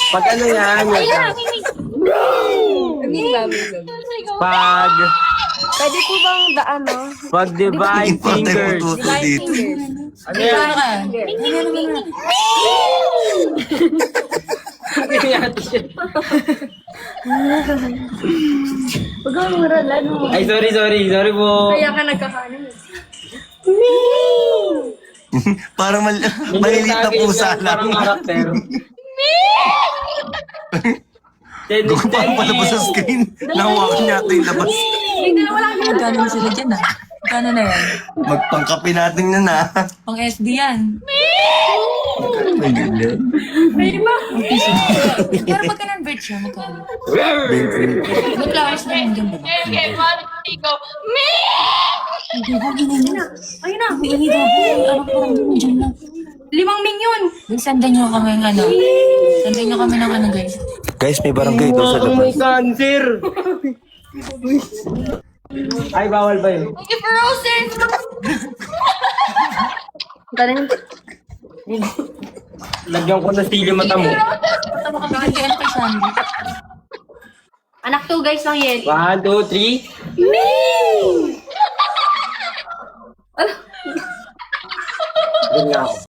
Pag ano yan? Pag... Pwede po bang ano? Pag divine fingers. Divine fingers. Ano yan? Huwag kang muralan mo. Ay, sorry po. Kaya ka nagkakanin. Parang malilit na pusa lang. Parang karakter. Gusto pa palabas sa screen. Nahawakan niya ito yung labas. Magkano mo sila dyan ah? Magkano na yan? Magpangkapi natin na na. Pang SD yan. May ganyan. Ang piso. Pero pagka non-veg siya, magkano? May flowers na yung ganda ba? Ayun na. Ano parang dyan lang. 5 mingyon. Sandan nyo kami ng ano. Sandan nyo kami ng ano guys. Guys, may barangay daw sa May labas. cancer. Ay, bawal ba yun? Lagyan ko na sili mata mo. Tama ka bakit kaya kay Sandy? Anak 2 guys lang yan. 1, 2, 3. Doon nga ako.